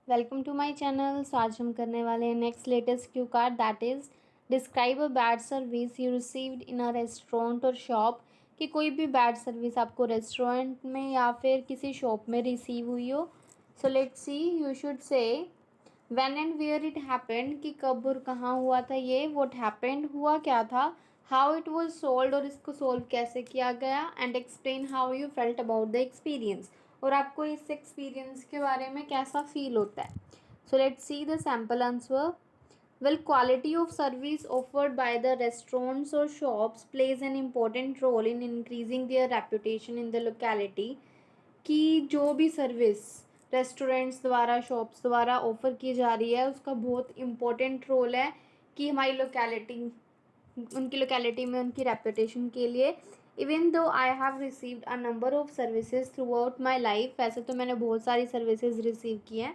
Welcome to my channel. So आज हम करने वाले हैं next latest cue card, that is describe a bad service you received in a restaurant और shop. कि कोई भी बैड सर्विस आपको रेस्टोरेंट में या फिर किसी शॉप में रिसीव हुई हो। So let's see, you should say when and where it happened, कि कब और कहाँ हुआ था ये, व्हाट हैपेंड हुआ क्या था, हाउ इट वाज सोल्ड और इसको सोल्व कैसे किया गया, and explain how you felt about the experience, और आपको इस एक्सपीरियंस के बारे में कैसा फील होता है। सो let's see the sample answer. Well, quality of service offered by the restaurants or shops plays an important role in increasing their reputation in the locality। कि जो भी सर्विस रेस्टोरेंट्स द्वारा शॉप्स द्वारा ऑफ़र की जा रही है उसका बहुत इम्पोर्टेंट रोल है कि हमारी लोकेलिटी, उनकी लोकेलिटी में उनकी रेपुटेशन के लिए। Even though I have received a number of services throughout my life, वैसे तो मैंने बहुत सारी सर्विसेज रिसीव की हैं।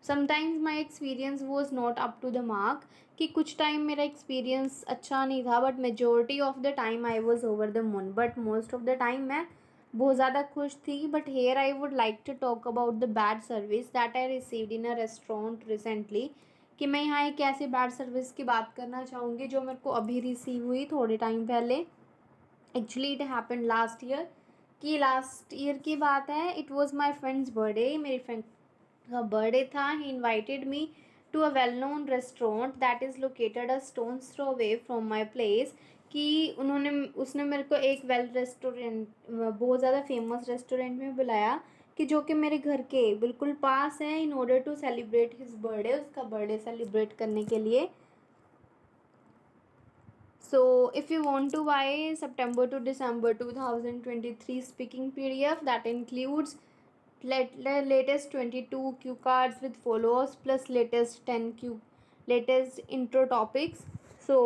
Sometimes my experience was not up to the mark, कि कुछ टाइम मेरा एक्सपीरियंस अच्छा नहीं था, but majority of the time I was over the moon, but most of the time मैं बहुत ज़्यादा खुश थी। But here I would like to talk about the bad service that I received in a restaurant recently. कि मैं यहाँ एक ऐसी बैड सर्विस की बात करना चाहूँगी जो मेरे को अभी रिसीव हुई थोड़े टाइम पहले। Actually it happened last year. कि लास्ट ईयर की बात है, it was my friend's birthday. मेरी फ्रेंड का बर्थडे था। He invited me to a well known restaurant that is located a stone's throw away from my place. कि उसने मेरे को एक रेस्टोरेंट, बहुत ज़्यादा फेमस रेस्टोरेंट में बुलाया, कि जो कि मेरे घर के बिल्कुल पास है, in order to celebrate his birthday, उसका बर्थडे सेलिब्रेट करने के लिए। So if you want to buy September to December 2023 speaking PDF that includes latest 22 Q cards with follows plus latest 10 Q latest intro topics। So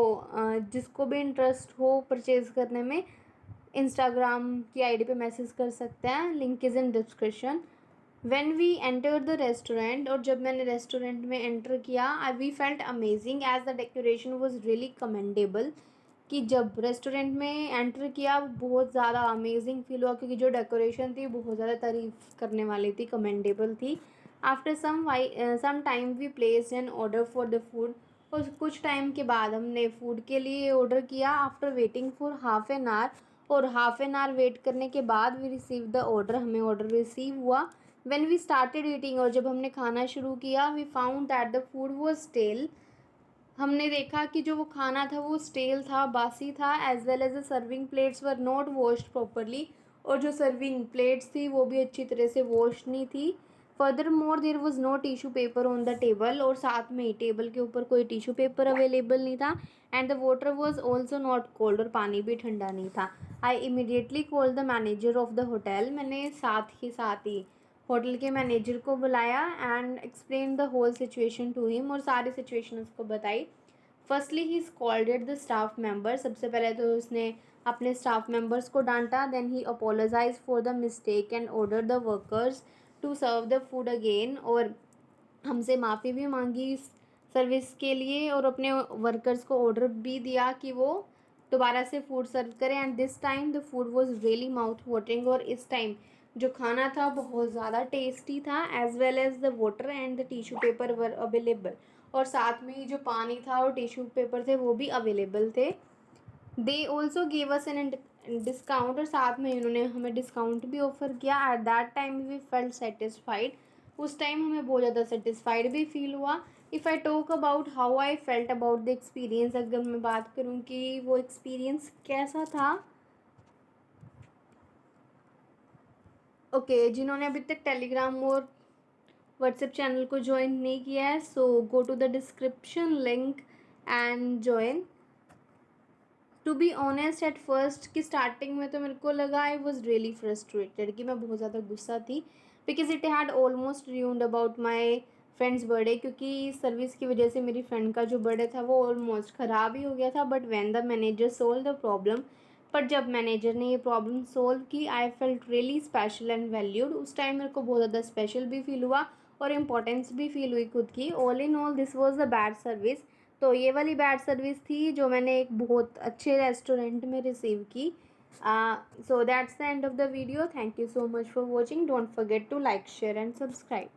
जिसको भी interest हो purchase करने में, Instagram की आईडी पे मैसेज कर सकते हैं, link is in description. When we enter the restaurant, और जब मैंने रेस्टोरेंट में एंटर किया, we felt amazing as the decoration was really commendable. कि जब रेस्टोरेंट में एंटर किया बहुत ज़्यादा अमेजिंग फील हुआ, क्योंकि जो डेकोरेशन थी बहुत ज़्यादा तारीफ़ करने वाली थी, कमेंडेबल थी। After some time we place an order for the food, और कुछ टाइम के बाद हमने फूड के लिए ऑर्डर किया। After waiting for half an hour, और हाफ एन आवर वेट करने के बाद वी रिसीव द ऑर्डर, हमें ऑर्डर रिसीव हुआ। व्हेन वी स्टार्टेड ईटिंग, और जब हमने खाना शुरू किया, we found that the food was stale. हमने देखा कि जो वो खाना था वो स्टेल था, बासी था। As well as the serving plates were not washed properly, और जो सर्विंग प्लेट्स थी वो भी अच्छी तरह से वॉश नहीं थी। Furthermore there was no tissue paper on the table, और साथ में ही टेबल के ऊपर कोई टिशू पेपर अवेलेबल नहीं था। And the water was also not cold, और पानी भी ठंडा नहीं था। I immediately call the manager of the hotel, मैंने साथ ही होटल के मैनेजर को बुलाया and explain the whole situation to him, और सारी सिचुएशन उसको बताई। Firstly he scolded the staff member, सबसे पहले तो उसने अपने स्टाफ मेंबर्स को डांटा। Then he apologise for the mistake and order the workers to serve the food again, और हमसे माफ़ी भी मांगी इस सर्विस के लिए, और अपने वर्कर्स को ऑर्डर भी दिया कि वो दोबारा से फूड सर्व करें। And this time the food was really mouth watering, और इस टाइम जो खाना था बहुत ज़्यादा टेस्टी था। As well as the water and the tissue paper were available, और साथ में ही जो पानी था और टिश्यू पेपर थे वो भी अवेलेबल थे। They also gave us an discount, और साथ में उन्होंने हमें डिस्काउंट भी ऑफर किया। At that time we felt satisfied, उस टाइम हमें बहुत ज़्यादा सेटिस्फाइड भी फील हुआ। If I talk about how I felt about the experience, अगर मैं बात करूँ कि वो एक्सपीरियंस कैसा था। ओके, जिन्होंने अभी तक टेलीग्राम और व्हाट्सएप चैनल को ज्वाइन नहीं किया है, so go to the description link and join. To be honest at first, कि स्टार्टिंग में तो मेरे को लगा आई वॉज रियली फ्रस्ट्रेटेड, कि मैं बहुत ज़्यादा गुस्सा थी, because it had almost ruined about my friend's birthday. क्योंकि सर्विस की वजह से मेरी फ्रेंड का जो बर्थडे था वो ऑलमोस्ट ख़राब ही हो गया था। But when the manager solve the problem, पर जब मैनेजर ने ये प्रॉब्लम सोल्व की, I felt really special and valued. उस टाइम मेरे को बहुत ज़्यादा स्पेशल भी फील हुआ और इम्पोर्टेंस भी फील हुई खुद की। All in all this was the bad service. तो ये वाली बैड सर्विस थी जो मैंने एक बहुत अच्छे रेस्टोरेंट में रिसीव की। So that's the end of the video. Thank you so much for watching. Don't forget to like, share and subscribe.